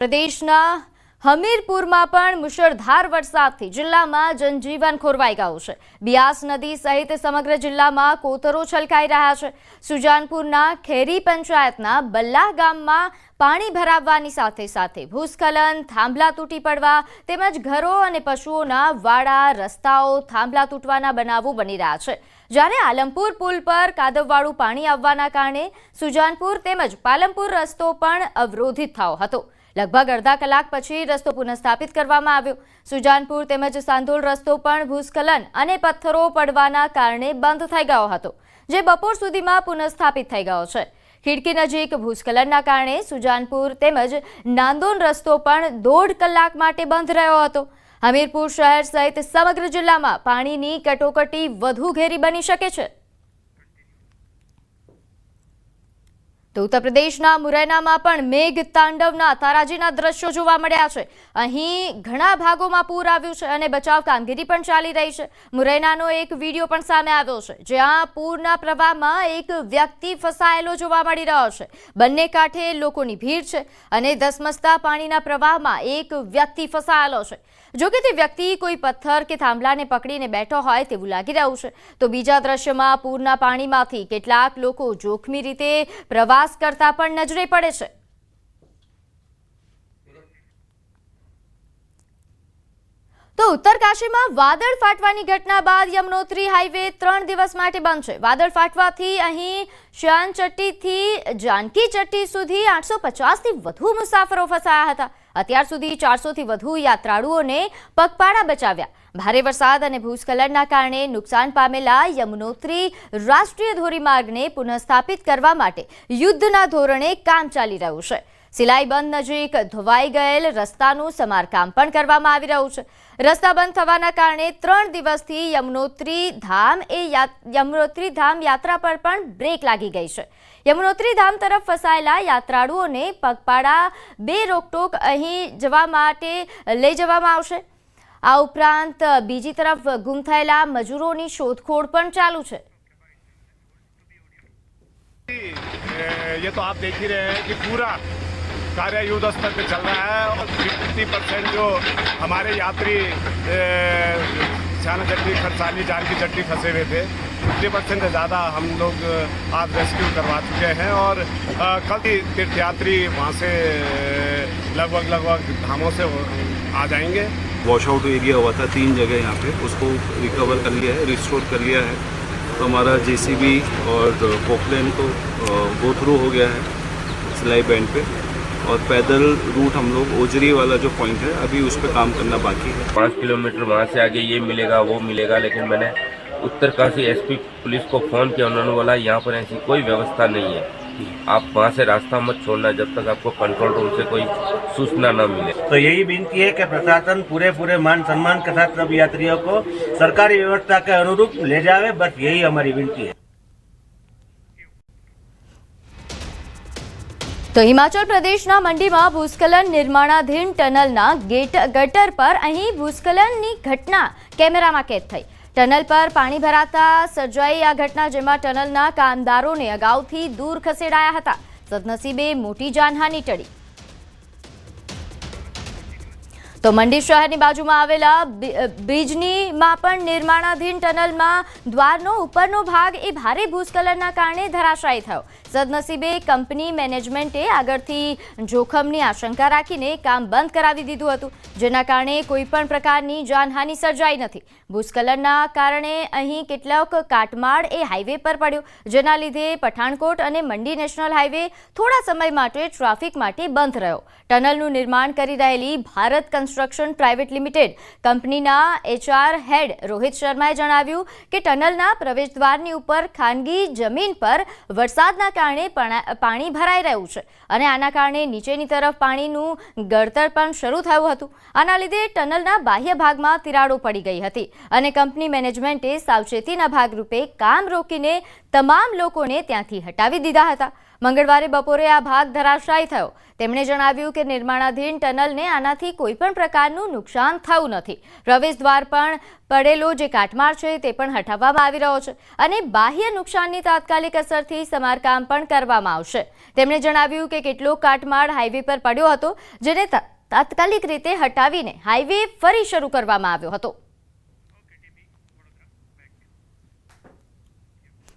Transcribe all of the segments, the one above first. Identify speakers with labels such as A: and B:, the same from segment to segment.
A: પ્રદેશના હમીરપુરમાં પણ મુશળધાર વરસાદથી જિલ્લામાં જનજીવન ખોરવાઈ ગયું છે। બિયાસ નદી સહિત સમગ્ર જિલ્લામાં કોતરો છલકાઈ રહ્યા છે। સુજાનપુરના ખેરી પંચાયતના બલ્લાહ ગામમાં પાણી ભરાવવાની સાથે સાથે ભૂસ્ખલન, થાંભલા તૂટી પડવા તેમજ ઘરો અને પશુઓના વાડા, રસ્તાઓ, થાંભલા તૂટવાના બનાવો બની રહ્યા છે। જ્યારે આલમપુર પુલ પર કાદવવાળું પાણી આવવાના કારણે સુજાનપુર તેમજ પાલમપુર રસ્તો પણ અવરોધિત થયો હતો। લગભગ અડધા કલાક પછી રસ્તો પુનઃસ્થાપિત કરવામાં આવ્યો। સુજાનપુર તેમજ સાંધોલ રસ્તો પણ ભૂસ્ખલન અને પથ્થરો પડવાના કારણે બંધ થઈ ગયો હતો, જે બપોર સુધીમાં પુનઃસ્થાપિત થઈ ગયો છે। ખીડકી નજીક ભૂસ્ખલનના કારણે સુજાનપુર તેમજ નાંદોન રસ્તો પણ 1.5 કલાક માટે બંધ રહ્યો હતો। હમીરપુર શહેર સહિત સમગ્ર જિલ્લામાં પાણીની કટોકટી વધુ ઘેરી બની શકે છે। તો ઉત્તર પ્રદેશના મુરૈનામાં પણ મેઘ તાંડવના તારાજીના દ્રશ્યો જોવા મળ્યા છે। અહીં ઘણા ભાગોમાં પૂર આવ્યું છે અને બચાવ કામગીરી પણ ચાલી રહી છે। મુરૈનાનો એક વિડીયો પણ સામે આવ્યો છે, જ્યાં પૂરના પ્રવાહમાં એક વ્યક્તિ ફસાયેલો જોવા મળી રહ્યો છે। બંને કાંઠે લોકોની ભીડ છે અને ધસમસતા પાણીના પ્રવાહમાં એક વ્યક્તિ ફસાયેલો છે। જો કે તે વ્યક્તિ કોઈ પથ્થર કે થાંભલાને પકડીને બેઠો હોય તેવું લાગી રહ્યું છે। તો બીજા દ્રશ્યમાં પૂરના પાણીમાંથી કેટલાક લોકો જોખમી રીતે પ્રવાસ કરતા પણ નજરે પડે છે। તો ઉત્તરકાશીમાં વાદળ ફાટવાની ઘટના બાદ યમનોત્રી હાઈવે 3 દિવસ માટે બંધ છે। વાદળ ફાટવાથી અહીં શ્યાનચટ્ટીથી જાનકી ચટ્ટી સુધી 850થી વધુ મુસાફરો ફસાયા હતા। અત્યાર સુધી 400થી વધુ યાત્રાળુઓને પગપાળા બચાવ્યા। ભારે વરસાદ અને ભૂસ્ખલનના કારણે નુકસાન પામેલા યમનોત્રી રાષ્ટ્રીય ધોરીમાર્ગને પુનઃસ્થાપિત કરવા માટે યુદ્ધના ધોરણે કામ ચાલી રહ્યું છે। સિલાઈ બંધ નજીક ધોવાઈ ગયેલ રસ્તાનું સમારકામ પણ કરવામાં આવી રહ્યું છે। રસ્તા બંધ થવાના કારણે 3 દિવસથી યમનોત્રી ધામ યાત્રા પર પણ બ્રેક લાગી ગઈ છે। યમનોત્રી ધામ તરફ ફસાયેલા યાત્રાળુઓને પગપાળા બે રોકટોક અહીં જવા માટે લઈ જવામાં આવશે। આ ઉપરાંત બીજી તરફ ગુમ થયેલા મજૂરોની શોધખોળ પણ ચાલુ છે।
B: ये तो आप देख ही रहे हैं कि पूरा कार्य युद्ध स्तर पे चल रहा है और 50% जो हमारे यात्री श्यानचट्टी, खरसाली, जानकी चट्टी फंसे हुए थे, 50% से ज़्यादा हम लोग आज रेस्क्यू करवा चुके हैं और कल तीर्थयात्री वहाँ से लगभग धामों से आ जाएंगे।
C: वॉश आउट एरिया हुआ था 3 जगह यहाँ पे, उसको रिकवर कर लिया है, रिस्टोर कर लिया है। तो हमारा जेसीबी और पोकलेन तो गो थ्रू हो गया है सिलाई बैंड पे, और पैदल रूट हम लोग ओजरी वाला जो पॉइंट है अभी उस पर काम करना बाकी है।
D: 5 किलोमीटर वहाँ से आगे ये मिलेगा वो मिलेगा, लेकिन मैंने उत्तरकाशी एसपी पुलिस को फ़ोन किया। उन्होंने बोला यहाँ पर ऐसी कोई व्यवस्था नहीं है, आप वहाँ से रास्ता मत छोड़ना जब तक आपको कंट्रोल रूम से कोई सूचना न मिले।
E: तो यही विनती है कि प्रशासन पूरे मान सम्मान के साथ सब यात्रियों को सरकारी व्यवस्था के अनुरूप ले जावे, बस यही हमारी विनती है।
A: તો હિમાચલ પ્રદેશના મંડીમાં ભૂસ્ખલન નિર્માણાધીન ટનલના ગટર પર અહીં ભૂસ્ખલનની ઘટના કેમેરામાં કેદ થઈ। ટનલ પર પાણી ભરાતા સર્જાઈ આ ઘટના, જેમાં ટનલના કામદારોને અગાઉથી દૂર ખસેડાયા હતા। સદનસીબે મોટી જાનહાનિ ટળી। તો મંડી શહેરની બાજુમાં આવેલા બ્રિજનીમાં પણ નિર્માણાધીન ટનલમાં દ્વારનો ઉપરનો ભાગ એ ભારે ભૂસ્ખલનના કારણે ધરાશાયી થયો। સદનસીબે કંપની મેનેજમેન્ટે આગળથી જોખમની આશંકા રાખીને કામ બંધ કરાવી દીધું હતું, જેના કારણે કોઈપણ પ્રકારની જાનહાનિ સર્જાઈ નથી। ભૂસ્ખલનના કારણે અહીં કેટલોક કાટમાળ એ હાઈવે પર પડ્યો, જેના લીધે પઠાણકોટ અને મંડી નેશનલ હાઈવે થોડા સમય માટે ટ્રાફિક માટે બંધ રહ્યો। ટનલનું નિર્માણ કરી રહેલી ભારત કન્સ્ટ્રક્શન પ્રાઇવેટ લિમિટેડ કંપનીના HR હેડ રોહિત શર્માએ જણાવ્યું કે ટનલના પ્રવેશદ્વારની ઉપર ખાનગી જમીન પર વરસાદના કારણે પાણી ભરાઈ રહ્યું છે અને આના કારણે નીચેની તરફ પાણીનું ગળતર પણ શરૂ થયું હતું। આના લીધે ટનલના બાહ્ય ભાગમાં તિરાડો પડી ગઈ હતી અને કંપની મેનેજમેન્ટે સાવચેતીના ભાગરૂપે કામ રોકીને તમામ લોકોને ત્યાંથી હટાવી દીધા હતા। મંગળવારે બપોરે આ ભાગ ધરાશાયી થયો. તેમણે જણાવ્યું કે નિર્માણાધીન ટનલને આનાથી કોઈ પણ પ્રકારનું નુકસાન થયું નથી. પ્રવેશદ્વાર પણ પડેલો જે કાટમાળ છે તે પણ હટાવવામાં આવી રહ્યો છે અને બાહ્ય નુકસાનની તાત્કાલિક અસરથી સમારકામ પણ કરવામાં આવશે. તેમણે જણાવ્યું કે કેટલોક કાટમાળ હાઈવે પર પડ્યો હતો, જેને તાત્કાલિક રીતે હટાવીને હાઈવે ફરી શરૂ કરવામાં આવ્યો હતો.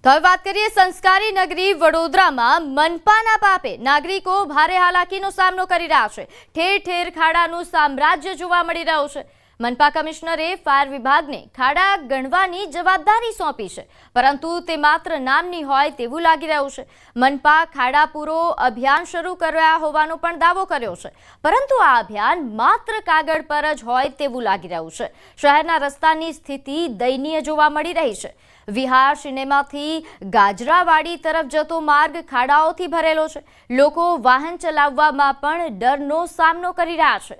A: તો હવે વાત કરીએ સંસ્કારી નગરી વડોદરામાં મનપાના પાપે નાગરિકો ભારે હાલાકીનો સામનો કરી રહ્યા છે. ઠેર ઠેર ખાડાનું સામ્રાજ્ય જોવા મળી રહ્યું છે. મનપા કમિશનરે ફાયર વિભાગને ખાડા ગણવાની જવાબદારી સોંપી છે, પરંતુ તે માત્ર નામની હોય તેવું લાગી રહ્યું છે. મનપા ખાડા પૂરો અભિયાન શરૂ કર્યા હોવાનો પણ દાવો કર્યો છે, પરંતુ આ અભિયાન માત્ર કાગળ પર જ હોય તેવું લાગી રહ્યું છે. શહેરના રસ્તાની સ્થિતિ દયનીય જોવા મળી રહી છે. વિહાર સિનેમાથી ગાજરાવાડી તરફ જતો માર્ગ ખાડાઓથી ભરેલો છે. લોકો વાહન ચલાવવામાં પણ ડરનો સામનો કરી રહ્યા છે.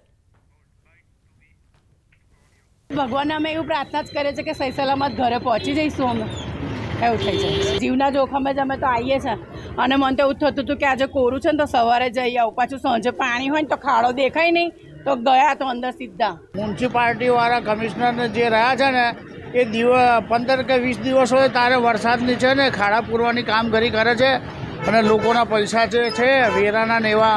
F: ભગવાનને અમે એવું પ્રાર્થના જ કરીએ છીએ કે સહી સલામત ઘરે પહોંચી જઈશું. અમે એવું થઈ જાય જીવના જોખમે જ અમે તો આવીએ છીએ. અને મને તો એવું થતું હતું કે આજે કોરું છે ને તો સવારે જઈ આવું, પાછું સાંજે પાણી હોય ને તો ખાડો દેખાય નહીં તો ગયા તો અંદર સીધા.
G: મ્યુનિસિપાલિટીવાળા કમિશનર જે રહ્યા છે ને એ 15 કે 20 દિવસ હોય ત્યારે વરસાદની છે ને ખાડા પૂરવાની કામગીરી કરે છે અને લોકોના પૈસા જે છે વેરાના ને એવા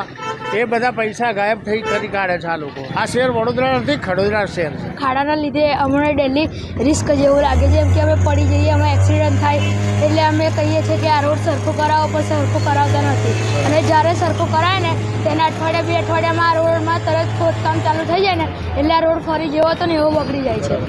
G: એ બધા પૈસા ગાયબ થઈ કરી કાઢે છે આ લોકો. આ શહેર વડોદરા નથી, ખડોદરા શહેર છે.
H: ખાડાના લીધે અમને ડેલી રિસ્ક જેવું લાગે છે, એમ કે અમે પડી જઈએ, અમે એક્સિડન્ટ થાય, એટલે અમે કહીએ છીએ કે આ રોડ સરખો કરાવો, પણ સરખો કરાવતા નથી. અને જ્યારે સરખો કરાય ને તેના અઠવાડિયા 2 અઠવાડિયામાં આ રોડમાં તરત ખોદકામ ચાલુ થઈ જાય ને એટલે આ રોડ ફરી જેવો હતો ને એવો બગડી જાય છે.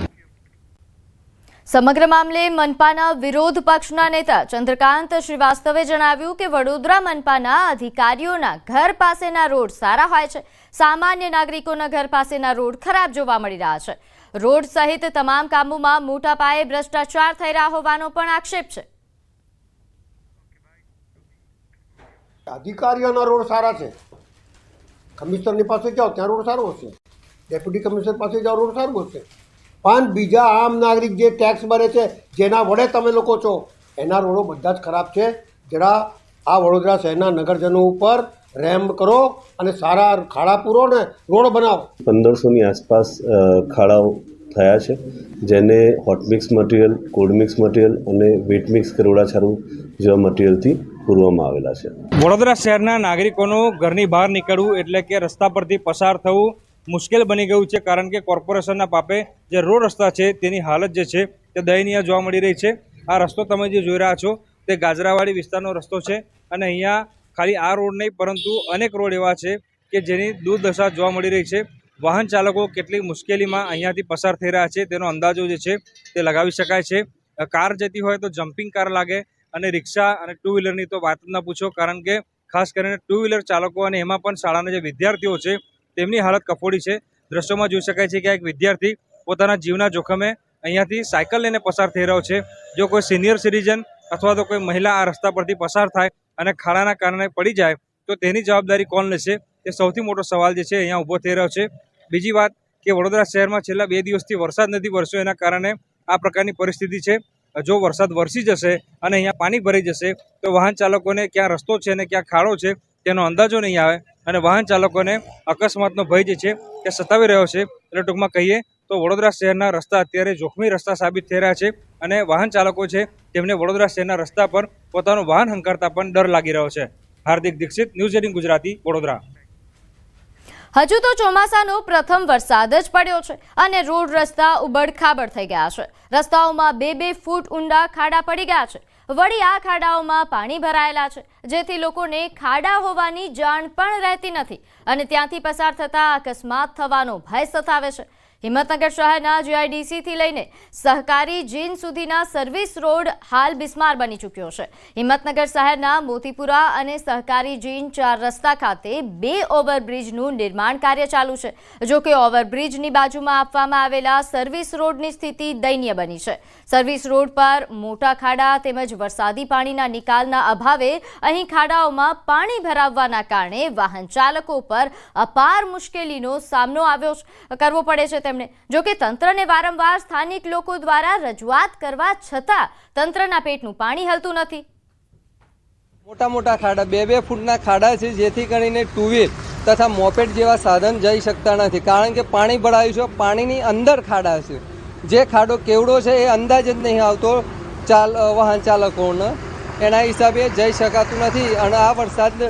A: સમગ્ર મામલે મનપાના વિરોધ પક્ષના નેતા ચંદ્રકાંત શ્રીવાસ્તવે જણાવ્યું કે વડોદરા મનપાના અધિકારીઓના ઘર પાસેના રોડ સારા હોય છે, સામાન્ય નાગરિકોના ઘર પાસેના રોડ ખરાબ જોવા મળી રહ્યા છે. રોડ સહિત તમામ કામોમાં મોટા પાયે ભ્રષ્ટાચાર થઈ રહ્યા હોવાનો પણ આક્ષેપ છે.
I: અધિકારીઓના રોડ સારા છે, કમિશનરની પાસે જાઓ ત્યાં રોડ સારો હશે, ડેપ્યુટી કમિશનર પાસે જાઓ રોડ સારું હશે, પણ બીજા આમ નાગરિક જે ટેક્સ ભરે છે જેના વડે તમે લોકો છો એના રોડો બધા જ ખરાબ છે. જરા આ વડોદરા શહેરના નગરજનો ઉપર રહેમ કરો અને સારા ખાડા પૂરો ને રોડ બનાવો.
C: 1500ની આસપાસ ખાડાઓ થયા છે, જેને hot mix material, cold mix material અને વેટ મિક્સ કરોડા છારું જેવા મટીરિયલથી પૂરવામાં આવેલા છે.
J: વડોદરા શહેરના નાગરિકોનું ઘરની બહાર નીકળવું એટલે કે રસ્તા પરથી પસાર થવું મુશ્કેલ બની ગયું છે, કારણ કે કોર્પોરેશનના પાપે જે રોડ રસ્તા છે તેની હાલત જે છે તે દયનીય જોવા મળી રહી છે. આ રસ્તો તમે જે જોઈ રહ્યા છો તે ગાજરાવાડી વિસ્તારનો રસ્તો છે અને અહીંયા ખાલી આ રોડ નહીં પરંતુ અનેક રોડ એવા છે કે જેની દુર્દશા જોવા મળી રહી છે. વાહન ચાલકો કેટલી મુશ્કેલીમાં અહીંયાથી પસાર થઈ રહ્યા છે તેનો અંદાજો જે છે તે લગાવી શકાય છે. કાર જતી હોય તો જમ્પિંગ કાર લાગે અને રિક્ષા અને 2 વ્હીલરની તો વાત જ ના પૂછો, કારણ કે ખાસ કરીને 2 વ્હીલર ચાલકો અને એમાં પણ શાળાના જે વિદ્યાર્થીઓ છે તેમની હાલત કફોડી છે. દ્રશ્યોમાં જોઈ શકાય છે કે એક વિદ્યાર્થી પોતાના જીવના જોખમે અહીંયાથી સાયકલ લઈને પસાર થઈ રહ્યો છે. જો કોઈ સિનિયર સિટીઝન અથવા તો કોઈ મહિલા આ રસ્તા પરથી પસાર થાય અને ખાડાના કારણે પડી જાય તો તેની જવાબદારી કોણ લેશે, તે સૌથી મોટો સવાલ જે છે અહીંયા ઊભો થઈ રહ્યો છે. બીજી વાત કે વડોદરા શહેરમાં છેલ્લા 2 દિવસથી વરસાદ નથી વરસ્યો, એના કારણે આ પ્રકારની પરિસ્થિતિ છે. જો વરસાદ વરસી જશે અને અહીંયા પાણી ભરાઈ જશે તો વાહન ચાલકોને ક્યાં રસ્તો છે અને ક્યાં ખાડો છે તેનો અંદાજો નહીં આવે અને વાહન ચાલકોને અકસ્માતનો ભય જે છે તે સતાવી રહ્યો છે. એટલે ટૂંકમાં કહીએ તો વડોદરા શહેરના રસ્તા અત્યારે જોખમી રસ્તા સાબિત થઈ રહ્યા છે અને વાહન ચાલકો છે તેમને વડોદરા શહેરના રસ્તા પર પોતાનું વાહન હંકારતા પણ ડર લાગી રહ્યો છે. હાર્દિક દીક્ષિત, ન્યૂઝ 18 ગુજરાતી, વડોદરા.
A: હજુ તો ચોમાસાનો પ્રથમ વરસાદ જ પડ્યો છે અને રોડ રસ્તા ઉબડ-ખાબડ થઈ ગયા છે. રસ્તાઓમાં 2-2 ફૂટ ઊંડા ખાડા પડી ગયા છે. વળી આ ખાડાઓમાં પાણી ભરાયેલા છે, જેથી લોકોને ખાડા હોવાની જાણ પણ રહેતી નથી અને ત્યાંથી પસાર થતા અકસ્માત થવાનો ભય સતાવે છે. હિંમતનગર શહેરના જીઆઈડીસીથી લઈને સહકારી જીન સુધીના સર્વિસ રોડ હાલ બિસ્માર બની ચૂક્યો છે. હિંમતનગર શહેરના મોતીપુરા અને સહકારી જીન 4 રસ્તા ખાતે 2 ઓવરબ્રિજનું નિર્માણ કાર્ય ચાલુ છે. જો કે ઓવરબ્રિજની બાજુમાં આપવામાં આવેલા સર્વિસ રોડની સ્થિતિ દયનીય બની છે. સર્વિસ રોડ પર મોટા ખાડા તેમજ વરસાદી પાણીના નિકાલના અભાવે અહીં ખાડાઓમાં પાણી ભરાવવાના કારણે વાહન ચાલકો પર અપાર મુશ્કેલીનો સામનો કરવો પડે છે. જો કે તંત્રને વારંવાર સ્થાનિક લોકો દ્વારા રજૂઆત કરવા છતાં તંત્રના પેટનું પાણી હલતું નથી.
K: મોટા મોટા ખાડા 2-2 ફૂટના ખાડા છે, જેથી કરીને ટુ વ્હીલ તથા મોપેડ જેવા સાધન જઈ શકતા નથી, કારણ કે પાણી ભરાયું છે. પાણીની અંદર ખાડા છે, જે ખાડો કેવડો છે એ અંદાજ જ નહીં આવતો વાહન ચાલકોને, એના હિસાબે જઈ શકાતું નથી. અને આ વરસાદ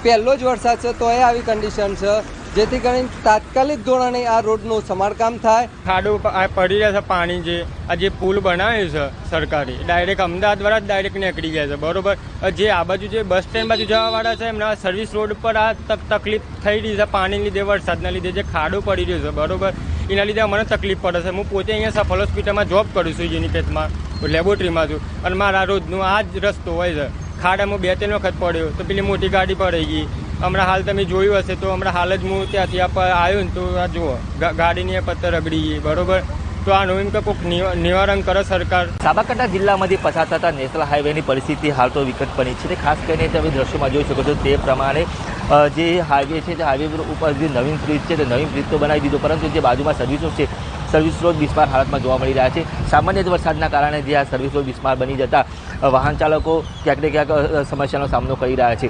K: પહેલો જ વરસાદ છે તો એ આવી કન્ડિશન છે, જેથી કરીને તાત્કાલિક ધોરણે આ રોડનું સમારકામ થાય.
L: ખાડો પડી રહ્યા છે પાણી, આ જે પુલ બનાવ્યો છે સરકારી, ડાયરેક્ટ અમદાવાદ વાળા જ ડાયરેક્ટ નીકળી ગયા છે, બરોબર. જે આ બાજુ જે બસ સ્ટેન્ડ બાજુ જવાવાળા છે એમના સર્વિસ રોડ પર આ તકલીફ થઈ રહી છે પાણીના લીધે, વરસાદના લીધે જે ખાડો પડી રહ્યો છે, બરોબર. એના લીધે મને તકલીફ પડે છે. હું પોતે અહીંયા સફલ હોસ્પિટલમાં જોબ કરું છું, યુનિટેટમાં લેબોરેટરીમાં છું, અને મારા રોજનું આ જ રસ્તો હોય છે. ખાડામાં 2-3 વખત પડ્યો તો પેલી મોટી ગાડી પડી ગઈ. હમણાં હાલ તમે જોયું હશે તો હમણાં હાલ જ હું ત્યાંથી આવ્યો ને તો આ જુઓ ગાડીની પત્તર રગડી ગઈ, બરોબર. તો આનું એમ કે કોઈક નિવારણ કરે સરકાર.
M: સાબરકાંઠા જિલ્લામાંથી પસાર થતા નેશનલ હાઈવેની પરિસ્થિતિ હાલ તો વિકટ બની છે. ખાસ કરીને તમે દ્રશ્યોમાં જોઈ શકો છો તે પ્રમાણે જે હાઈવે છે તે હાઈવે ઉપર જે નવીન બ્રિજ છે તે નવીન બ્રિજ તો બનાવી દીધો, પરંતુ જે બાજુમાં સર્વિસો છે સર્વિસ રોડ બિસ્માર હાલતમાં જોવા મળી રહ્યા છે. સામાન્ય વરસાદના કારણે જે આ સર્વિસ રોડ બિસ્માર બની જતા વાહન ચાલકો ક્યાંક ને ક્યાંક સમસ્યાનો સામનો કરી રહ્યા છે.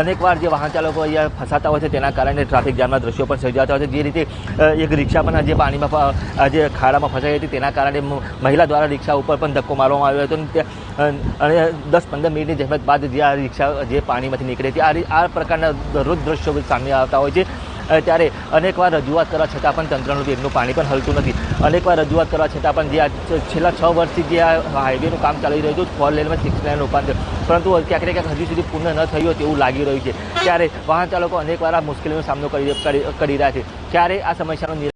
M: અનેકવાર જે વાહન ચાલકો અહીંયા ફસાતા હોય છે તેના કારણે ટ્રાફિક જામના દ્રશ્યો પણ સર્જાતા હોય છે. જે રીતે એક રિક્ષા પણ જે પાણીમાં જે ખાડામાં ફસાઈ હતી તેના કારણે મહિલા દ્વારા રિક્ષા ઉપર પણ ધક્કો મારવામાં આવ્યો હતો, અને 10-15 મિનિટની જહેમત બાદ જે આ રિક્ષા જે પાણીમાંથી નીકળી હતી. આ પ્રકારના દરરોજ દ્રશ્યો સામે આવતા હોય છે. ત્યારે અનેકવાર રજૂઆત કરવા છતાં પણ તંત્રનું બેગનું પાણી પણ હલતું નથી. અનેકવાર રજૂઆત કરવા છતાં પણ જે આ છેલ્લા 6 વર્ષથી જે આ હાઈવેનું કામ ચાલી રહ્યું હતું, 4 લેનમાં 6 લેન રૂપાંતર, પરંતુ ક્યાંક ને ક્યાંક હજી સુધી પૂર્ણ ન થયું તેવું લાગી રહ્યું છે. ત્યારે વાહન ચાલકો અનેકવાર આ મુશ્કેલીનો સામનો કરી રહ્યા છે. ત્યારે આ સમસ્યાનો